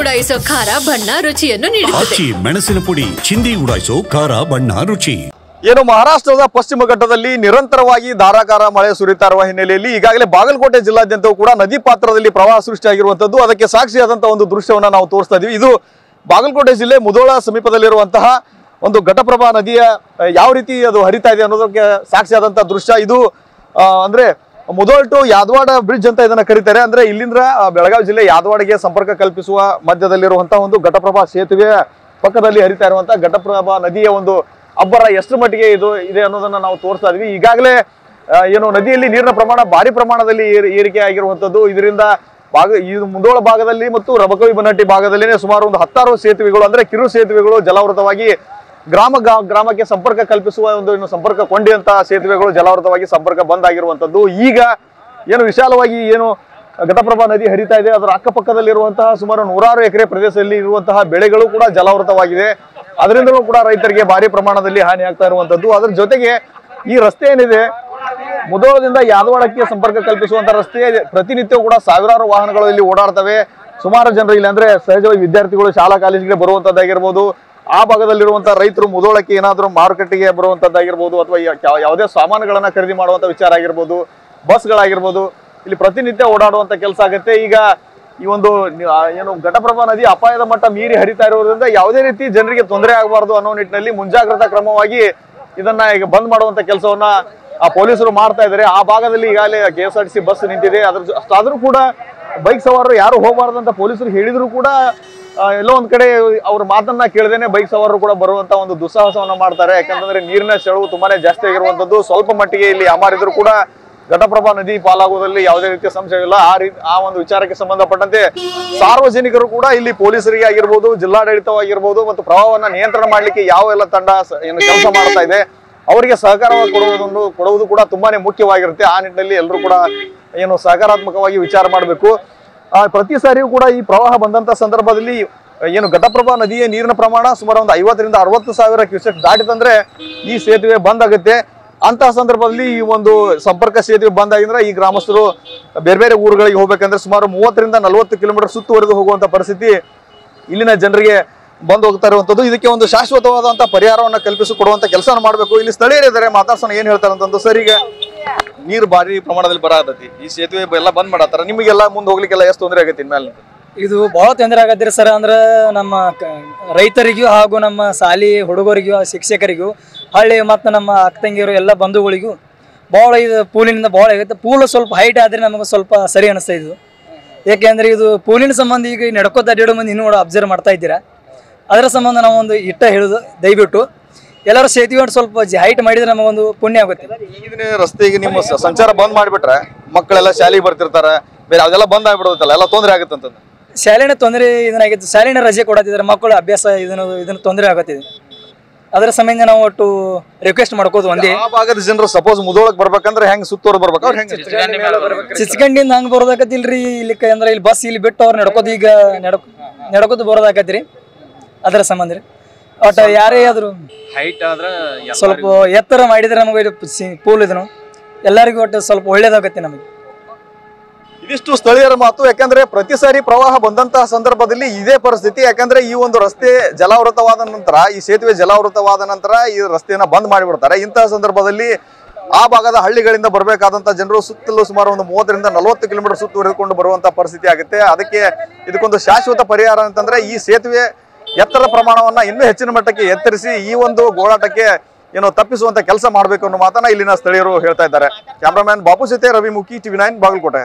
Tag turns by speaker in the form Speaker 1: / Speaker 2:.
Speaker 1: ಉಡಾಯಿಸೋ ಖಾರ ಬಣ್ಣ ರುಚಿಯನ್ನು ನೀಡುತ್ತದೆ.
Speaker 2: ಮೆಣಸಿನ ಪುಡಿ ಚಿಂದಿ ಉಡಾಯಿಸೋ ಖಾರ ಬಣ್ಣ ರುಚಿ.
Speaker 3: ಏನು ಮಹಾರಾಷ್ಟ್ರದ ಪಶ್ಚಿಮ ಘಟ್ಟದಲ್ಲಿ ನಿರಂತರವಾಗಿ ಧಾರಾಕಾರ ಮಳೆ ಸುರಿತಾ ಇರುವ ಹಿನ್ನೆಲೆಯಲ್ಲಿ ಈಗಾಗಲೇ ಬಾಗಲಕೋಟೆ ಜಿಲ್ಲಾದ್ಯಂತವೂ ಕೂಡ ನದಿ ಪಾತ್ರದಲ್ಲಿ ಪ್ರವಾಹ ಸೃಷ್ಟಿಯಾಗಿರುವಂತದ್ದು, ಅದಕ್ಕೆ ಸಾಕ್ಷಿಯಾದಂತಹ ಒಂದು ದೃಶ್ಯವನ್ನ ನಾವು ತೋರಿಸ್ತಾ ಇದೀವಿ. ಇದು ಬಾಗಲಕೋಟೆ ಜಿಲ್ಲೆ ಮುಧೋಳ ಸಮೀಪದಲ್ಲಿರುವಂತಹ ಒಂದು ಘಟಪ್ರಭಾ ನದಿಯ ಯಾವ ರೀತಿ ಅದು ಹರಿತಾ ಇದೆ ಅನ್ನೋದಕ್ಕೆ ಸಾಕ್ಷಿಯಾದಂತಹ ದೃಶ್ಯ ಇದು. ಅಂದ್ರೆ ಮುಧೋಳ್ ಟು ಯಾದವಾಡ ಬ್ರಿಡ್ಜ್ ಅಂತ ಇದನ್ನ ಕರೀತಾರೆ. ಅಂದ್ರೆ ಇಲ್ಲಿಂದ ಬೆಳಗಾವಿ ಜಿಲ್ಲೆ ಯಾದವಾಡಿಗೆ ಸಂಪರ್ಕ ಕಲ್ಪಿಸುವ ಮಧ್ಯದಲ್ಲಿರುವಂತಹ ಒಂದು ಘಟಪ್ರಭಾ ಸೇತುವೆಯ ಪಕ್ಕದಲ್ಲಿ ಹರಿತಾ ಇರುವಂತಹ ಘಟಪ್ರಭಾ ನದಿಯ ಒಂದು ಅಬ್ಬರ ಎಷ್ಟು ಮಟ್ಟಿಗೆ ಇದು ಇದೆ ಅನ್ನೋದನ್ನ ನಾವು ತೋರಿಸ್ತಾ ಇದೀವಿ. ಈಗಾಗಲೇ ಏನು ನದಿಯಲ್ಲಿ ನೀರಿನ ಪ್ರಮಾಣ ಭಾರಿ ಪ್ರಮಾಣದಲ್ಲಿ ಏರಿಕೆ ಆಗಿರುವಂತದ್ದು. ಇದರಿಂದ ಇದು ಮುಧೋಳ ಭಾಗದಲ್ಲಿ ಮತ್ತು ರಬಕವಿ ಬನ್ನಟ್ಟಿ ಭಾಗದಲ್ಲಿನೇ ಸುಮಾರು ಒಂದು 10 ಸೇತುವೆಗಳು ಅಂದ್ರೆ ಕಿರು ಸೇತುವೆಗಳು ಜಲಾವೃತವಾಗಿ ಗ್ರಾಮಕ್ಕೆ ಸಂಪರ್ಕ ಕಲ್ಪಿಸುವ ಒಂದು ಸಂಪರ್ಕ ಕೊಂಡಿಯಂತ ಸೇತುವೆಗಳು ಜಲಾವೃತವಾಗಿ ಸಂಪರ್ಕ ಬಂದ್ ಆಗಿರುವಂತದ್ದು. ಈಗ ಏನು ವಿಶಾಲವಾಗಿ ಏನು ಘಟಪ್ರಭಾ ನದಿ ಹರಿತಾ ಇದೆ, ಅದರ ಅಕ್ಕಪಕ್ಕದಲ್ಲಿರುವಂತಹ ಸುಮಾರು 100 ಎಕರೆ ಪ್ರದೇಶದಲ್ಲಿ ಇರುವಂತಹ ಬೆಳೆಗಳು ಕೂಡ ಜಲಾವೃತವಾಗಿದೆ. ಅದರಿಂದಲೂ ಕೂಡ ರೈತರಿಗೆ ಭಾರಿ ಪ್ರಮಾಣದಲ್ಲಿ ಹಾನಿ ಆಗ್ತಾ ಇರುವಂತದ್ದು. ಅದರ ಜೊತೆಗೆ ಈ ರಸ್ತೆ ಏನಿದೆ ಮುಧೋಳದಿಂದ ಯಾದವಾಡಕ್ಕೆ ಸಂಪರ್ಕ ಕಲ್ಪಿಸುವಂತಹ ರಸ್ತೆ ಪ್ರತಿನಿತ್ಯ ಕೂಡ ಸಾವಿರಾರು ವಾಹನಗಳು ಇಲ್ಲಿ ಓಡಾಡ್ತವೆ. ಸುಮಾರು ಜನರು ಇಲ್ಲಿ ಅಂದ್ರೆ ಸಹಜವಾಗಿ ವಿದ್ಯಾರ್ಥಿಗಳು ಶಾಲಾ ಕಾಲೇಜಿಗೆ ಬರುವಂತದ್ದಾಗಿರ್ಬೋದು, ಆ ಭಾಗದಲ್ಲಿರುವಂತಹ ರೈತರು ಮುಧೋಳಕ್ಕೆ ಏನಾದರೂ ಮಾರುಕಟ್ಟೆಗೆ ಬರುವಂತದ್ದಾಗಿರ್ಬೋದು, ಅಥವಾ ಯಾವುದೇ ಸಾಮಾನುಗಳನ್ನ ಖರೀದಿ ಮಾಡುವಂತ ವಿಚಾರ ಆಗಿರ್ಬೋದು, ಬಸ್ಗಳಾಗಿರ್ಬೋದು, ಇಲ್ಲಿ ಪ್ರತಿನಿತ್ಯ ಓಡಾಡುವಂತ ಕೆಲಸ ಆಗುತ್ತೆ. ಈಗ ಈ ಒಂದು ಏನು ಘಟಪ್ರಭಾ ನದಿ ಅಪಾಯದ ಮಟ್ಟ ಮೀರಿ ಹರಿತಾ ಇರೋದ್ರಿಂದ ಯಾವುದೇ ರೀತಿ ಜನರಿಗೆ ತೊಂದರೆ ಆಗಬಾರದು ಅನ್ನೋ ನಿಟ್ಟಿನಲ್ಲಿ ಮುಂಜಾಗ್ರತಾ ಕ್ರಮವಾಗಿ ಇದನ್ನ ಈಗ ಬಂದ್ ಮಾಡುವಂತ ಕೆಲಸವನ್ನ ಪೊಲೀಸರು ಮಾಡ್ತಾ ಇದ್ದಾರೆ. ಆ ಭಾಗದಲ್ಲಿ ಈಗಾಗಲೇ KSRTC ಬಸ್ ನಿಂತಿದೆ. ಆದ್ರೂ ಕೂಡ ಬೈಕ್ ಸವಾರರು ಯಾರು ಹೋಗಬಾರ್ದು ಅಂತ ಪೊಲೀಸರು ಹೇಳಿದ್ರು ಕೂಡ ಎಲ್ಲೋ ಒಂದ್ ಕಡೆ ಅವ್ರ ಮಾತನ್ನ ಕೇಳದೇನೆ ಬೈಕ್ ಸವಾರರು ಕೂಡ ಬರುವಂತ ಒಂದು ದುಸ್ಸಾಹಸವನ್ನ ಮಾಡ್ತಾರೆ. ಯಾಕಂತಂದ್ರೆ ನೀರಿನ ಸೆಳವು ತುಂಬಾನೇ ಜಾಸ್ತಿ ಆಗಿರುವಂತದ್ದು. ಸ್ವಲ್ಪ ಮಟ್ಟಿಗೆ ಇಲ್ಲಿ ಅಮಾರಿದ್ರು ಕೂಡ ಘಟಪ್ರಭಾ ನದಿ ಪಾಲಾಗುವುದರಲ್ಲಿ ಯಾವುದೇ ರೀತಿಯ ಸಂಶಯವಿಲ್ಲ. ಆ ಒಂದು ವಿಚಾರಕ್ಕೆ ಸಂಬಂಧಪಟ್ಟಂತೆ ಸಾರ್ವಜನಿಕರು ಕೂಡ ಇಲ್ಲಿ ಪೊಲೀಸರಿಗೆ ಆಗಿರ್ಬೋದು, ಜಿಲ್ಲಾಡಳಿತವಾಗಿರ್ಬೋದು ಮತ್ತು ಪ್ರವಾಹವನ್ನ ನಿಯಂತ್ರಣ ಮಾಡ್ಲಿಕ್ಕೆ ಯಾವೆಲ್ಲ ತಂಡ ಏನು ಕೆಲಸ ಮಾಡ್ತಾ ಇದೆ ಅವರಿಗೆ ಸಹಕಾರ ಕೊಡುವುದು ಕೂಡ ತುಂಬಾನೇ ಮುಖ್ಯವಾಗಿರುತ್ತೆ. ಆ ನಿಟ್ಟಿನಲ್ಲಿ ಎಲ್ಲರೂ ಕೂಡ ಏನು ಸಹಕಾರಾತ್ಮಕವಾಗಿ ವಿಚಾರ ಮಾಡಬೇಕು. ಪ್ರತಿ ಸಾರಿಯೂ ಕೂಡ ಈ ಪ್ರವಾಹ ಬಂದಂತ ಸಂದರ್ಭದಲ್ಲಿ ಏನು ಘಟಪ್ರಭಾ ನದಿಯ ನೀರಿನ ಪ್ರಮಾಣ ಸುಮಾರು ಒಂದು 50 ರಿಂದ 60 ಸಾವಿರ ಕ್ಯೂಸೆಕ್ ದಾಟಿತಂದ್ರೆ ಈ ಸೇತುವೆ ಬಂದ್ ಆಗುತ್ತೆ. ಅಂತಹ ಸಂದರ್ಭದಲ್ಲಿ ಈ ಒಂದು ಸಂಪರ್ಕ ಸೇತುವೆ ಬಂದ್ ಆಗಿದ್ರೆ ಈ ಗ್ರಾಮಸ್ಥರು ಬೇರೆ ಬೇರೆ ಊರುಗಳಿಗೆ ಹೋಗ್ಬೇಕಂದ್ರೆ ಸುಮಾರು 30 ರಿಂದ 40 ಕಿಲೋಮೀಟರ್ ಸುತ್ತುವರೆದು ಹೋಗುವಂತ ಪರಿಸ್ಥಿತಿ ಇಲ್ಲಿನ ಜನರಿಗೆ ಬಂದು ಹೋಗ್ತಾ ಇರುವಂತದ್ದು. ಇದಕ್ಕೆ ಒಂದು ಶಾಶ್ವತವಾದಂತಹ ಪರಿಹಾರವನ್ನ ಕಲ್ಪಿಸಿಕೊಡುವಂತ ಕೆಲಸ ಮಾಡಬೇಕು. ಇಲ್ಲಿ ಸ್ಥಳೀಯರಿದ್ದಾರೆ, ಮಾತಾಡ್ಸೋಣ ಏನ್ ಹೇಳ್ತಾರೆ ಅಂತಂದು. ಸರ್, ಈಗ ನೀರು ಭಾರಿ ಪ್ರಮಾಣದಲ್ಲಿ ಬರತೈತಿ, ಈ ಸೇತುವೆ ಎಲ್ಲ ಬಂದ್ ಮಾಡತ್ತಾರ, ನಿಮಗೆಲ್ಲ ಮುಂದೆ ಹೋಗ್ಲಿಕ್ಕೆಲ್ಲ ಎಷ್ಟು ತೊಂದರೆ ಆಗೈತಿ ಇನ್ಮೇಲೆ?
Speaker 4: ಇದು ಬಹಳ ತೊಂದರೆ ಆಗತ್ತೀರಿ ಸರ್. ಅಂದ್ರೆ ನಮ್ಮ ರೈತರಿಗೂ ಹಾಗೂ ನಮ್ಮ ಶಾಲಿ ಹುಡುಗರಿಗೂ ಶಿಕ್ಷಕರಿಗೂ ಹಳ್ಳಿ ಮತ್ತು ನಮ್ಮ ಅಕ್ಕ ತಂಗಿಯರು ಎಲ್ಲ ಬಂಧುಗಳಿಗೂ ಭಾಳ ಇದು ಪೂಲಿನಿಂದ ಭಾಳ ಆಗುತ್ತೆ. ಪೂಲ್ ಸ್ವಲ್ಪ ಹೈಟ್ ಆದರೆ ನಮಗೆ ಸ್ವಲ್ಪ ಸರಿ ಅನಿಸ್ತಾ ಇದು. ಏಕೆಂದರೆ ಇದು ಪೂಲಿನ ಸಂಬಂಧ ಈಗ ನಡ್ಕೋತ ಅಡ್ಡಾಡೋ ಮಂದಿ ಇನ್ನೂ ಅಬ್ಸರ್ವ್ ಮಾಡ್ತಾ ಇದ್ದೀರಾ. ಅದರ ಸಂಬಂಧ ನಾವು ಒಂದು ಹೇಳೋದು, ದಯವಿಟ್ಟು ಎಲ್ಲರೂ ಸೇತುವೆ ಸ್ವಲ್ಪ ಹೈಟ್ ಮಾಡಿದ್ರೆ ನಮಗೊಂದು ಪುಣ್ಯ ಆಗುತ್ತೆ.
Speaker 3: ಈಗಿನ ರಸ್ತೆಗೆ ನಿಮ್ಮ ಸಂಚಾರ ಬಂದ್ ಮಾಡಿಬಿಟ್ರೆ ಮಕ್ಕಳೆಲ್ಲ ಶಾಲೆಗೆ ಬರ್ತಿರ್ತಾರೆ, ಬೇರೆ ಅದೆಲ್ಲ ಬಂದ್ ಆಗ್ಬಿಡುತ್ತಲ್ಲ, ಎಲ್ಲ ತೊಂದರೆ ಆಗುತ್ತೆ ಅಂತಂದ್ರೆ
Speaker 4: ಶಾಲೆನ ತೊಂದರೆ ಇದನ್ನಾಗಿತ್ತು. ಶಾಲೆನ ರಜೆ ಕೊಡತ್ತಿದ್ದಾರೆ, ಮಕ್ಕಳು ಅಭ್ಯಾಸ ಇದನ್ನು ತೊಂದರೆ ಆಗುತ್ತಿದೆ. ಅದರ ಸಂಬಂಧ ನಾವು ಒಟ್ಟು ರಿಕ್ವೆಸ್ಟ್ ಮಾಡ್ಕೋದು ಒಂದೇ.
Speaker 3: ಆ ಭಾಗದ ಜನರು ಸಪೋಸ್ ಮುಧೋಳಕ್ಕೆ ಬರ್ಬೇಕಂದ್ರೆ ಹೆಂಗ್ ಸುತ್ತೋರ್ ಬರ್ಬೇಕು,
Speaker 4: ಚಿಚ್ಕಂಡಿಂದ ಹಂಗೆ ಬರೋದಾಕತಿಲ್ರಿ. ಇಲ್ಲಿ ಅಂದ್ರೆ ಇಲ್ಲಿ ಬಸ್ ಇಲ್ಲಿ ಬಿಟ್ಟು ಅವ್ರು ನಡ್ಕೋದು ಬರೋದಾಕತ್ರಿ. ಅದರ ಸಂಬಂಧ ರೀ ಒಟ್ಟು ಯಾರೇ ಆದ್ರು
Speaker 3: ಹೈಟ್ ಆದ್ರೆ
Speaker 4: ಸ್ವಲ್ಪ ಎತ್ತರ ಮಾಡಿದ್ರೆ ನಮಗೆ ಪೂಲ್ ಇದನ್ನು ಎಲ್ಲರಿಗೂ ಒಟ್ಟು ಸ್ವಲ್ಪ ಒಳ್ಳೇದಾಗತ್ತೆ ನಮಗೆ.
Speaker 3: ಇದಿಷ್ಟು ಸ್ಥಳೀಯರ ಮಾತು. ಯಾಕಂದ್ರೆ ಪ್ರತಿ ಸಾರಿ ಪ್ರವಾಹ ಬಂದಂತಹ ಸಂದರ್ಭದಲ್ಲಿ ಇದೇ ಪರಿಸ್ಥಿತಿ. ಯಾಕಂದ್ರೆ ಈ ಒಂದು ರಸ್ತೆ ಜಲಾವೃತವಾದ ನಂತರ, ಈ ಸೇತುವೆ ಜಲಾವೃತವಾದ ನಂತರ ಈ ರಸ್ತೆಯನ್ನ ಬಂದ್ ಮಾಡಿಬಿಡ್ತಾರೆ. ಇಂತಹ ಸಂದರ್ಭದಲ್ಲಿ ಆ ಭಾಗದ ಹಳ್ಳಿಗಳಿಂದ ಬರಬೇಕಾದಂತಹ ಜನರು ಸುತ್ತಲೂ ಸುಮಾರು ಒಂದು 30 ರಿಂದ 40 ಕಿಲೋಮೀಟರ್ ಸುತ್ತುವರೆದುಕೊಂಡು ಬರುವಂತಹ ಪರಿಸ್ಥಿತಿ ಆಗುತ್ತೆ. ಅದಕ್ಕೆ ಇದಕ್ಕೊಂದು ಶಾಶ್ವತ ಪರಿಹಾರ ಅಂತಂದ್ರೆ ಈ ಸೇತುವೆ ಎತ್ತರ ಪ್ರಮಾಣವನ್ನ ಇನ್ನೂ ಹೆಚ್ಚಿನ ಮಟ್ಟಕ್ಕೆ ಎತ್ತರಿಸಿ ಈ ಒಂದು ಗೋಳಾಟಕ್ಕೆ ಏನೋ ತಪ್ಪಿಸುವಂತ ಕೆಲಸ ಮಾಡಬೇಕು ಅನ್ನೋ ಮಾತನ್ನ ಇಲ್ಲಿನ ಸ್ಥಳೀಯರು ಹೇಳ್ತಾ ಇದ್ದಾರೆ. ಕ್ಯಾಮರಾಮ್ಯಾನ್ ಬಾಪು ಜೊತೆ ರವಿ ಮುಖಿ, TV9 ಬಾಗಲಕೋಟೆ.